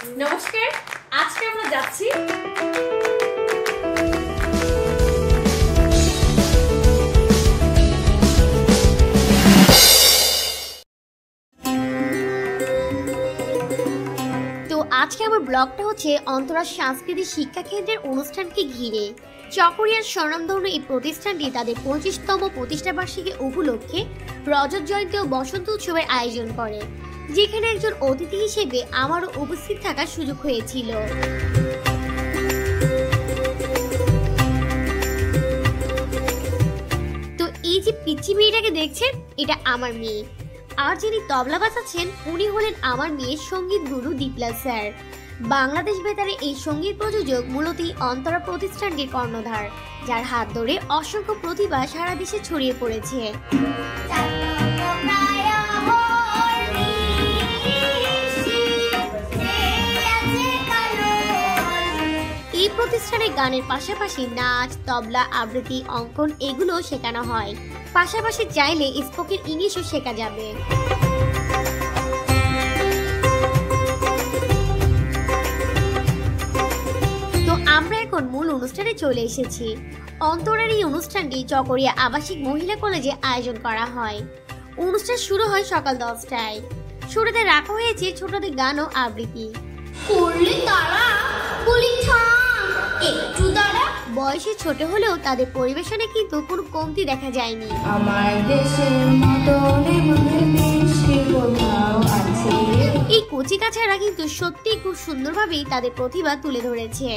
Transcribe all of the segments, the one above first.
নমস্কার, আজকে আমরা যাচ্ছি আজকে আমার ব্লগটা হচ্ছে অন্তরা সাংস্কৃতিক শিক্ষা কেন্দ্রের অনুষ্ঠানকে ঘিরে। চকরিয়ার স্বনামধন্য এই প্রতিষ্ঠানটি তাদের 25তম প্রতিষ্ঠা বার্ষিকী উপলক্ষে রজত জয়ন্তী ও বসন্ত উৎসবের আয়োজন করে, যেখানে একজন অতিথি হিসেবে আমারও উপস্থিত থাকার সুযোগ হয়েছিল। তো এই যে পিচ্চি মেয়েটাকে দেখছেন, এটা আমার মেয়ে। আর যিনি তবলা বাজাচ্ছেন উনি হলেন আমার মেয়ের সঙ্গীত গুরু দীপলা স্যার। বাংলাদেশ বেতারে এই সঙ্গীত প্রযোজক মূলত অন্তরা প্রতিষ্ঠানটির কর্ণধার, যার হাত ধরে অসংখ্য প্রতিভা সারা দেশে ছড়িয়ে পড়েছে। এই প্রতিষ্ঠানে গানের পাশাপাশি নাচ, তবলা, আবৃত্তি, অঙ্কন এগুলো শেখানো হয়। পাশাপাশি চাইলে স্পোকেন ইংলিশও শেখা যাবে। তো আমরা এখন মূল অনুষ্ঠানে চলে এসেছি। অন্তরার এই অনুষ্ঠানটি চকরিয়া আবাসিক মহিলা কলেজে আয়োজন করা হয়। অনুষ্ঠান শুরু হয় সকাল 10টায়। শুরুতে রাখা হয়েছে ছোটদের গান ও আবৃত্তি। বয়সে ছোট হলেও তাদের পরিবেশনে কিন্তু কোনো কমতি দেখা যায়নি। এই কচিকাছারা কিন্তু সত্যি খুব সুন্দরভাবেই তাদের প্রতিভা তুলে ধরেছে।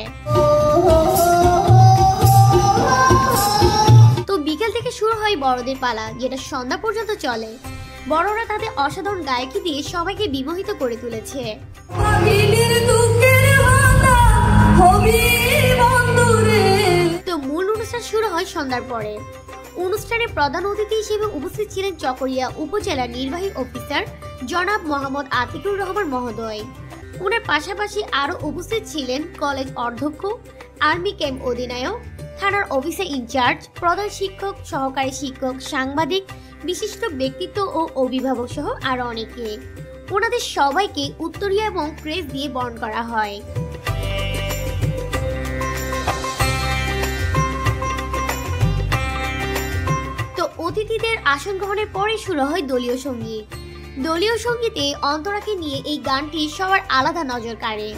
তো বিকেল থেকে শুরু হয় বড়দের পালা, যেটা সন্ধ্যা পর্যন্ত চলে। বড়রা তাদের অসাধারণ গায়কি দিয়ে সবাইকে বিমোহিত করে তুলেছে। তো মূল অনুষ্ঠান শুরু হয় সন্ধ্যার পরে। অনুষ্ঠানে প্রধান অতিথি হিসেবে উপস্থিত ছিলেন চকরিয়া উপজেলা নির্বাহী অফিসার জনাব মোহাম্মদ আতিকুর রহমান মহোদয়। ওনার পাশাপাশি আরো উপস্থিত ছিলেন কলেজ অধ্যক্ষ, আর্মি ক্যাম্প অধিনায়ক, থানার অফিসার ইনচার্জ, প্রধান শিক্ষক, সহকারী শিক্ষক, সাংবাদিক, বিশিষ্ট ব্যক্তিত্ব ও অভিভাবক সহ আরো অনেকে। ওনাদের সবাইকে উত্তরীয় এবং ক্রেস্ট দিয়ে বরণ করা হয়। অতিথিদের আসন গ্রহণের পরে শুরু হয় দলীয় সঙ্গীত। দলীয় সঙ্গীতে অন্তরাকে নিয়ে এই গানটি সবার আলাদা নজর কাড়ে।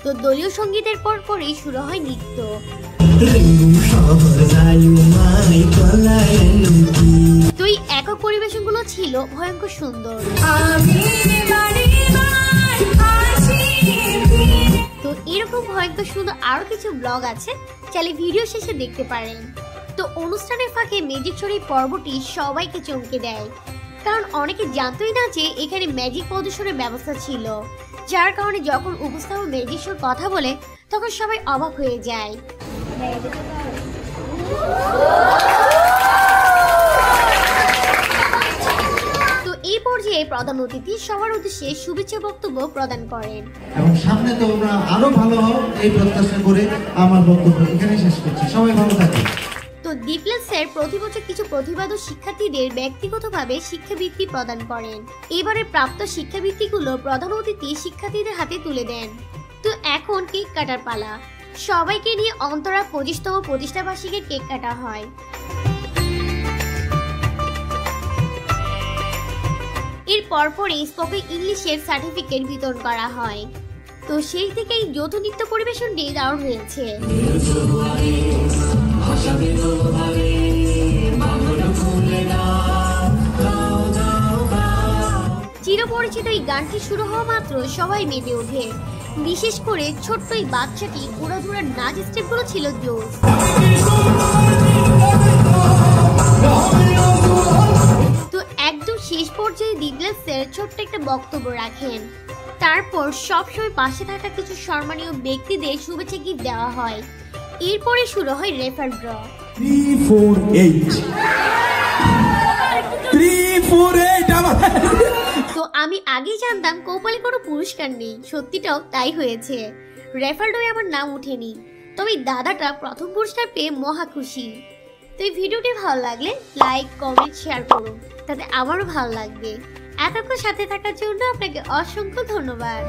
তো দলীয় সঙ্গীতের পর পরেই শুরু হয় নৃত্য। তো এই একক পরিবেশনগুলো ছিল ভয়ঙ্কর সুন্দর। তো এরকম ভয়ঙ্কর সুন্দর আরো কিছু ব্লগ আছে, চাইলে ভিডিও শেষে দেখতে পারেন। তো অনুষ্ঠানের ফাঁকে ম্যাজিক শোর পর্বটি সবাইকে চমকে দেয়, কারণ অনেকে জানতোই না যে এখানে ম্যাজিক প্রদর্শনের ব্যবস্থা ছিল, যার কারণে যখন উপস্থাপক ম্যাজিক শোর কথা বলে তখন সবাই অবাক হয়ে যায়। এই পর্যায়ে প্রধান অতিথি সবার উদ্দেশ্যে শুভেচ্ছা বক্তব্য প্রদান করেন। এবং সামনে তোমরা আরো ভালো হও এই প্রত্যাশা করে আমার বক্তব্য এখানে শেষ করছি। সবাই ভালো থাকুন। তো দীপলা স্যার প্রতি বছর কিছু প্রতিভাধর শিক্ষার্থীদের ব্যক্তিগতভাবে শিক্ষাবৃত্তি প্রদান করেন। এবারে প্রাপ্ত শিক্ষাবৃত্তিগুলো প্রধান অতিথি শিক্ষার্থীদের হাতে তুলে দেন। তো এখন কেক কাটার পালা। সবাইকে নিয়ে অন্তরা 25তম প্রতিষ্ঠা বার্ষিকীর কেক কাটা হয়। এর পরপরই স্পোকেন ইংলিশের সার্টিফিকেট বিতরণ করা হয়। তো সেই থেকেই যৌথ নৃত্য পরিবেশনটি দারুণ হয়েছে। চিরপরিচিত এই গানটি শুরু হওয়া মাত্র সবাই মেতে ওঠে। বিশেষ করে ছোট্ট এই বাচ্চাটি উড়াধুরা নাচ স্টেপগুলো ছিল জোশ। তো একদম শেষ পর্যায়ে দীপলা স্যার ছোট্ট একটা বক্তব্য রাখেন। তারপর সবসময় পাশে থাকা কিছু সম্মানীয় ব্যক্তিদের শুভেচ্ছা গিফট দেওয়া হয়। এরপরে শুরু হয় রেফার ড্র। 348 তো আমি আগেই জানতাম কৌপালে কোনো পুরস্কার নেই, সত্যিটাও তাই হয়েছে। রেফার ড্রয়ে আমার নাম ওঠেনি, তবে দাদাটা প্রথম পুরস্কার পেয়ে মহা খুশি। তো এই ভিডিওটি ভালো লাগলে লাইক কমেন্ট শেয়ার করুন, তাতে আমারও ভালো লাগবে। এতক্ষণ সাথে থাকার জন্য আপনাকে অসংখ্য ধন্যবাদ।